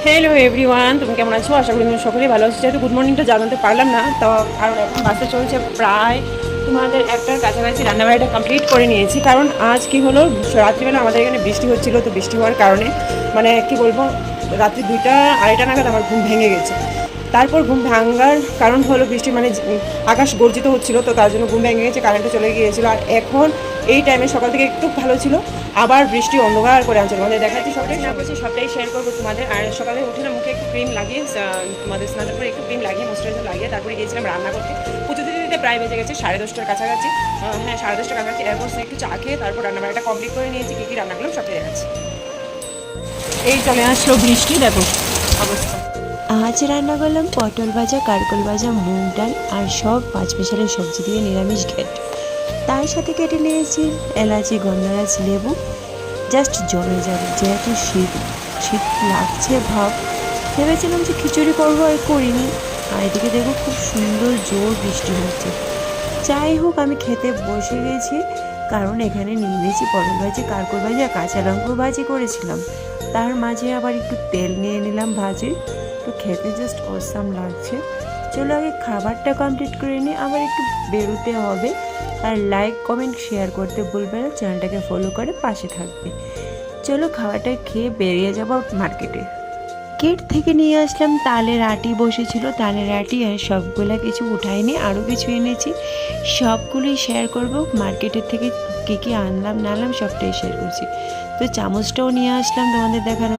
Hello everyone, তুমি কেমন আছো? আশা করি তুমি সকলেই ভালো আছো। যেহেতু গুড মর্নিংটা জানাতে পারলাম না, তো কারণ এখন বাসে চলছে প্রায় তোমাদের একটার কাছাকাছি রান্নাবাড়িটা কমপ্লিট করে নিয়েছি। কারণ আজ কি হলো, রাত্রিবেলা আমাদের এখানে বৃষ্টি হচ্ছিলো, তো বৃষ্টি হওয়ার কারণে মানে কি বলবো, রাত্রি 2টা 2:30 নাগাদ আমার ঘুম ভেঙে গেছে। তারপর ঘুম ভাঙার কারণ হলো বৃষ্টি, মানে আকাশ গর্জিত হচ্ছিলো, তো তার জন্য ঘুম ভেঙে গেছে, কারেন্টও চলে গিয়েছিলো। আর এখন এই টাইমে সকাল থেকে একটু ভালো ছিল, আবার বৃষ্টি অন্ধকার করে আনছিল। আমাদের দেখাচ্ছি সবটাই না করছি, সবটাই শেয়ার করবো তোমাদের। আর সকালে উঠে না মুখে একটু ক্রিম লাগিয়ে, তোমাদের স্নানের পরে একটু ক্রিম লাগিয়ে, ময়শ্চারাইজার লাগিয়ে তারপরে গিয়েছিলাম রান্না করতে। পুজো দিতে দিতে প্রায় বেজে গেছে 10:30টার কাছাকাছি। হ্যাঁ, 10:30টার কাছাকাছি। এরপর একটু চা খেয়ে তারপর রান্নাবাড়িটা কমপ্লিট করে নিয়েছি। কী কী রান্না করলাম সবটাই দেখাচ্ছি। এই চলে আসলো বৃষ্টি, দেখো অবস্থা। আজ রান্না করলাম পটল ভাজা, কারকল ভাজা, মুগ ডাল আর সব পাঁচমিশালি সবজি দিয়ে নিরামিষ ঘেট। তার সাথে কেটে নিয়েছি এলাচি, গন্ধরাজ, লেবু। জাস্ট জমে যাবে, যেহেতু শীত শীত লাগছে ভাব। ভেবেছিলাম যে খিচুড়ি করবো, আর করিনি। আর এদিকে দেখো খুব সুন্দর জোর বৃষ্টি হচ্ছে। যাই হোক, আমি খেতে বসে গেছি, কারণ এখানে নিয়ে নিয়েছি পটল ভাজি, কারকল ভাজি আর কাঁচা লঙ্কা ভাজি করেছিলাম। তার মাঝে আবার একটু তেল নিয়ে নিলাম ভাজির। তো খেতে জাস্ট অসাম লাগছে। চলো আগে খাবারটা কমপ্লিট করে নিই, আবার একটু বেরোতে হবে। আর লাইক, কমেন্ট, শেয়ার করতে ভুলবে না, চ্যানেলটাকে ফলো করে পাশে থাকবে। চলো খাবারটা খেয়ে বেরিয়ে যাবো মার্কেটে। গেট থেকে নিয়ে আসলাম তালের আটি, বসেছিল তালের আটি, আর সবগুলা কিছু উঠাইনি, আরও কিছু এনেছি। সবগুলোই শেয়ার করব। মার্কেটের থেকে কী কী আনলাম না আনলাম সবটাই শেয়ার করছি। তো চামচটাও নিয়ে আসলাম তোমাদের দেখানো।